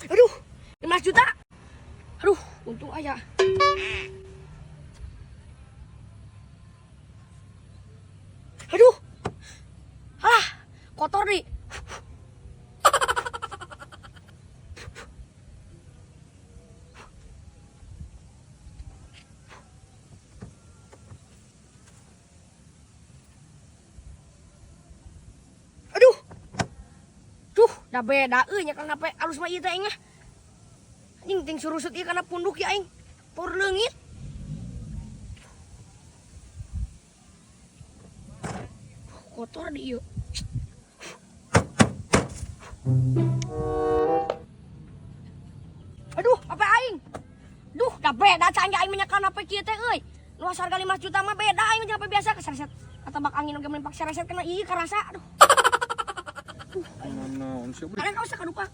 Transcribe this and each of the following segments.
Aduh, 15 juta. Aduh, untung aja. Aduh. Alah, kotor nih. Aduh. Duh, dah beda nya kan apa alus mah ieu teh aing. Anjing ting surusut ieu kana punduk ya aing. Por leungit. Kotor di ieu. Aduh, apa aing? Duh, dah beda canggih aing menyakan apa kieu teh euy. Luas harga 5 juta mah beda aing jeung apa biasa kesereset. Kata bak angin oge mun pak sereset kena ieu karasa. Aduh. Naon sih? Kalian kau usah lupa.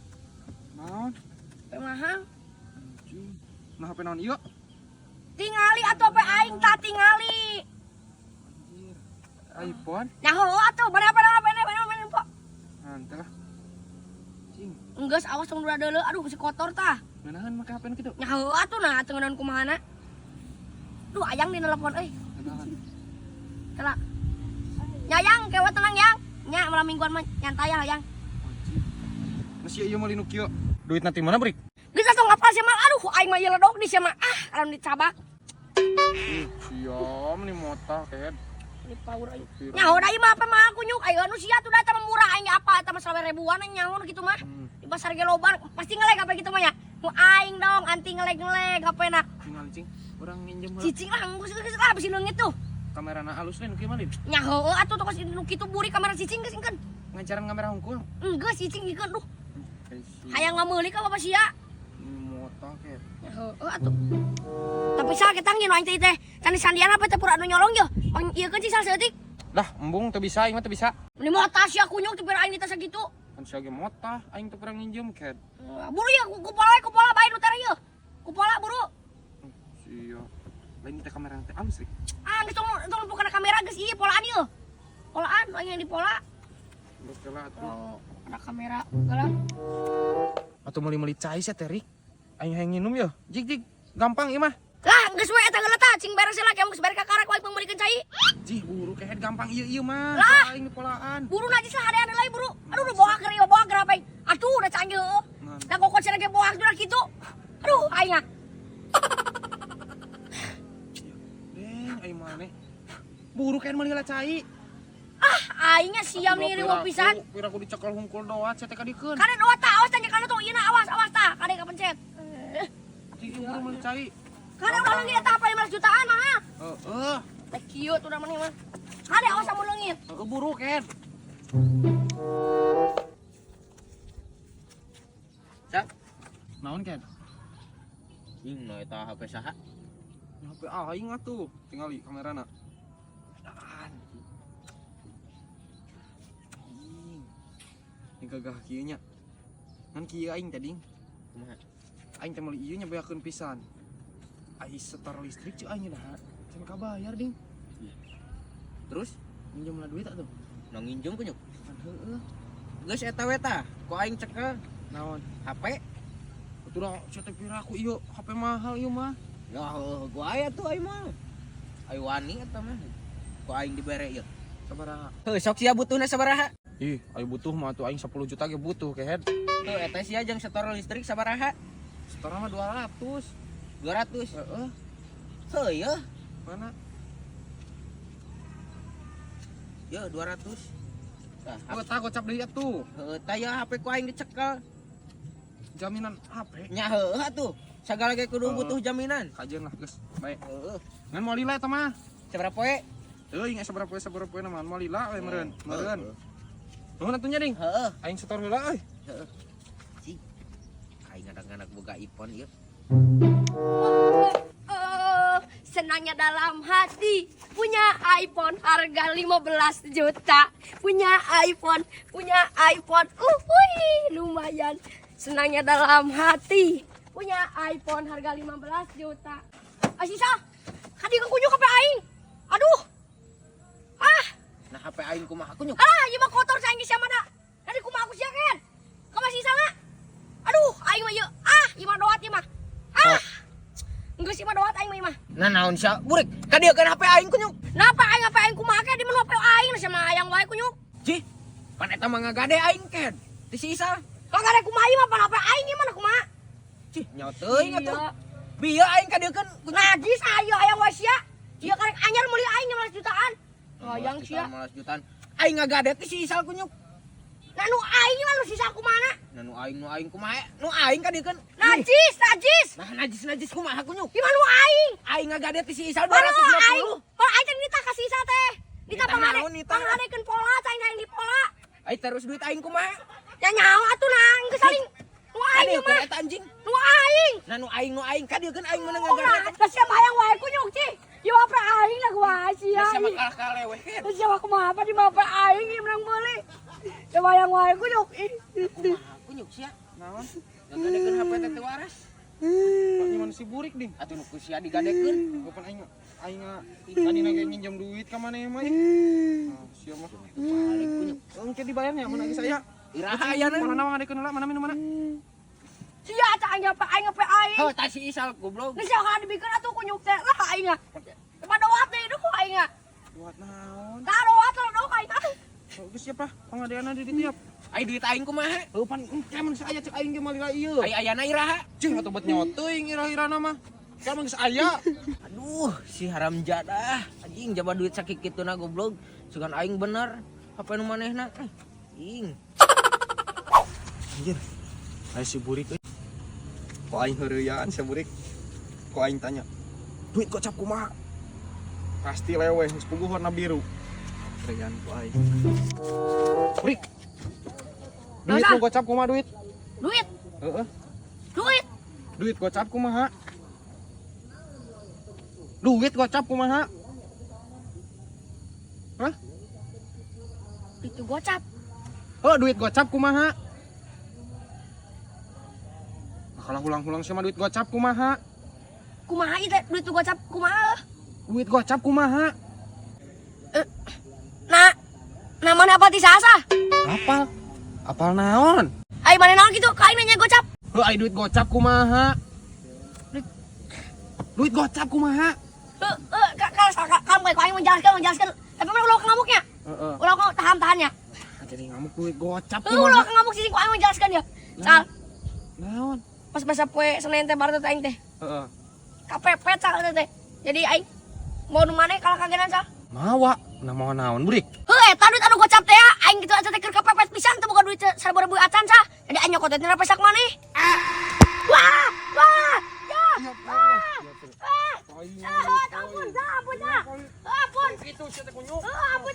Naon? Teh mahal. Nah HP naon ieu? Tingali atuh apa aing tak tingali. iPhone? Nyaho atuh bener-bener po. Antara. Cing, Enggeus awas tong dua deuleu. Aduh masih kotor tah. ngeunaheun make HP nu kitu? Nyaho atuh nah teu ngeunaheun kumahana. Duh ayang di telepon euy. Ngeunaheun. Tela. Nyayang kewe tenang yang. Nya malam mingguan mah nyantai ya hayang. Masih ieu mah linu kieu. Duit nanti mana brik? Geus atuh ngapal sia mah. Aduh aing mah ieu ledog di sia mah. Alam dicabak. Siam nih mota kayak. Ini power aing. Nyaho da ieu mah apa mah aku nyuk. Ayo anu sia tuh data murah aing apa eta mah 20 ribuan aing nyaho kitu mah. Di pasar ge loba pasti ngeleg apa gitu mah ya. Mu aing dong anti ngeleg-ngeleg apena. Tinggal cing, urang nginjem heula. Cicing lah geus lah bisi leungit tuh. Kamerana alus we nu kieu mah Lin. Nyaho atuh tokos nu kitu buri kamera cicing geus engkeun. Ngajaran kamera hungkul. Enggeus cicing ikeun duh. Hayang Hayang ngameuli ka bapak sia. mota kayak. Nyaho atuh. Tapi sakit tangin aing teh can sandian apa teh pura anu nyolong yo. Pang ieu keun sisa seutik. Dah, embung teu bisa, aing mah teu bisa. Meni mota sia kunyuk teh pira aing ditasa gitu. Kan sia ge mota, aing teu pernah nginjem kayak. Buru ya kupola bae nu teh ieu. Kupola buru. Sia. Lain teh kamera teh alus rek. Geus tong bukan kamera geus ieu polaan ieu. Polaan aing yang dipola. Terus kala atuh. Oh, ada kamera galak. Atuh meuli-meuli cai sia teh Rik. Aing hayang nginum yo. Jig gampang ieu mah. Lah geus we eta geuleuh tah cing beres lah geus beres ka karek wae peunglikeun cai. Jih buru kayak gampang ieu mah. Lah. Aing polaan. Buru najis lah ada lain buru. Aduh udah bohak keri bohak apa? Aduh udah canggih. Da kokot cenah ge bohak udah gitu. Aduh aing ah. Deng, aing maneh. Buru kayak meuli heula cai. Aingnya siam nih riweuh pisan. Pira ku dicekal hungkul doat sia teh kadikeun. Kade doa tah awas tanya kana tuh ieu awas tah kade kapencet. Jih buru meuli cai. Kade ulah leungit eta apa 15 jutaan mah. Heeh. Teh kieu tuh udah mah mah. Kade awas mun leungit. Heeh buru ken. Cak, Naon ken? ing no eta HP saha? HP aing atuh. Tingali kamerana. Daan. Ini gagah kieu nya. Ngan kieu aing tadi. Kumaha? Aing teh meuli ieu nya beakeun pisan. Aing setor listrik cu aing dah. Can kabayar ding. Terus Minjem lah duit atuh. no nginjem kunyuk. Kan heueuh. Geus eta we tah, ku aing cekel Naon? HP. Udah sia teh pira ku ieu HP mahal ieu mah. Ya heuh, ku aya tuh aing mah. Ai wani eta mah. Ku aing dibere ieu. Sabaraha? Heuh, sok sia butuhna sabaraha? Ih, aing butuh mah tuh aing 10 juta ge butuh kehead. Heuh, eta sia jeung setor listrik sabaraha? Setorna mah 200. 200. Heeh. Heuh, ya. Mana? Ya 200. Tah, Oh, tah gocap deui atuh. heuh, tah ya HP ku aing dicekel. Jaminan HP. Nya heuh atuh. Sagala ge kudu butuh jaminan. Kajian lah, geus. Bae. Heuh. Ngan moal lila eta mah. Sabaraha poe? Teuing sabaraha poe na moal lila we meureun. Nuhun atunya ding. Heuh. Aing setor heula euy. Heuh. Cing. Aing ngadak-ngadak boga iPhone ieu. Senangnya dalam hati punya iPhone harga 15 juta. Punya iPhone. Lumayan. Senangnya dalam hati punya iPhone harga 15 juta. Sisa, kadi kunyuk HP aing. Aduh. Nah HP aing kumaha kunyuk? Ieu mah kotor saing geus sia mana. Tadi kumaha aku sia kan? Ka masih sanga. Aduh, aing mah ieu ieu mah. Nah naon sia burik ka dieu kan HP aing kunyuk. Napa aing kumake di mana HP aing sama ayang wae kunyuk. Cih pan eta mah ngagade aing ken ti si Isal. Kagak ada kumaha ieu mah pan HP aing ieu mah kumaha. Cih nyaho teuing Iya. atuh. Bieu aing ka dieu kan Najis ayo ayang wae sia. Ieu karek anyar meuli aing 15 jutaan. Ayang sia. 15 jutaan. Aing ngagade ti si Isal kunyuk. Nah nu aing mah lu sisa kumaha? Nah nu aing kumaha? Nu aing ka dieu kan. Najis. Nah najis kumaha kunyuk? Di mana nu aing? Aing ngagade ti si Isal Baru aing. 250. Kalau aing teh nita ka sisa teh. Nita Nita naon, Nita? pangadekeun pola, caing di pola. Ai terus duit aing kumaha? Ya nyaho atuh nang geus saling. Nu Ka aing dieu mah. kan eta anjing. Nu aing. Nah nu aing ka dieu kan aing meunang Oh, ngagade. nah, siapa yang wae kunyuk ci? Yo apa aing lah gua sia. Nah siapa kalah leweh. Siapa kumaha apa di mapa aing ieu menang meuli. Siapa yang wae kunyuk? Kumaha kunyuk sia? Naon? Ngagadekeun HP teh waras. Pak nyaman si burik ding. Atuh nu ku sia digadekeun. Kapan aing tadi nage nginjem duit ka mana mah. Nah, sia mah. Balik kunyuk. Engke dibayarnya mun lagi saya. Iraha aya Mana na. ngadekeun heula mana minum mana? Sia ca aing apa aing. Heuh tah si Isal goblok. Geus sia dibikeun atuh kunyuk teh lah aing. Pada wat deui ku aing. Buat naon? Taruh atuh do aing. Geus siapa? Pangadeana di dieu. Ai duit aing kumaha? Heuh pan engke mun saya cek aing ge malila ieu. Ai ayana iraha. Cing atuh bet nyawa teuing ira-irana mah. Kan mah geus aya. Aduh, si haram jadah. Anjing jaba duit sakit kituna goblok. Sugan aing bener. Apa nu manehna? Ing. Anjir. Aya si burik euy. Kok aing heureuyan si burik. Kok aing tanya. Duit gocap kumaha? Pasti leweh, geus puguh warna biru. Heureuyan ku aing. Burik. Duit Dosa. nu gocap kumaha duit? Duit. Heeh. Duit. Duit gocap kumaha? Duit gocap kumaha? Hah? Itu gocap. Oh, duit gocap kumaha? Kalau ulang-ulang sama duit gocap kumaha? Kumaha ieu teh duit itu gocap kumaha? Duit gocap kumaha? Nah, namanya apa ti sasa? Apal? Apal naon? Ai mana naon kitu? Ka aing nanya gocap. Heuh, ai duit gocap kumaha? Duit gocap kumaha? Kamu kayak aing menjelaskan. Tapi mana ulah ngamuknya? Heeh. Ulah tahan-tahannya. Jadi ngamuk duit gocap Ulah kumaha? ngamuk sih ku aing menjelaskan dia. Sal, Naon? pas masa poe Senin teh baru teh aing teh. Heeh. Kapepet sal teh. Jadi aing mau nu maneh kalau kagenan sal. Mawa, mau naon burik? Heuh eta duit anu gocap teh ya, aing gitu aja teh keur kapepet pisan teh bukan duit 1000 acan sa. Jadi aing nyokot teh pesak maneh. Wah! Ya! Ampun, ampun. Itu siapa kunyuk? Ampun,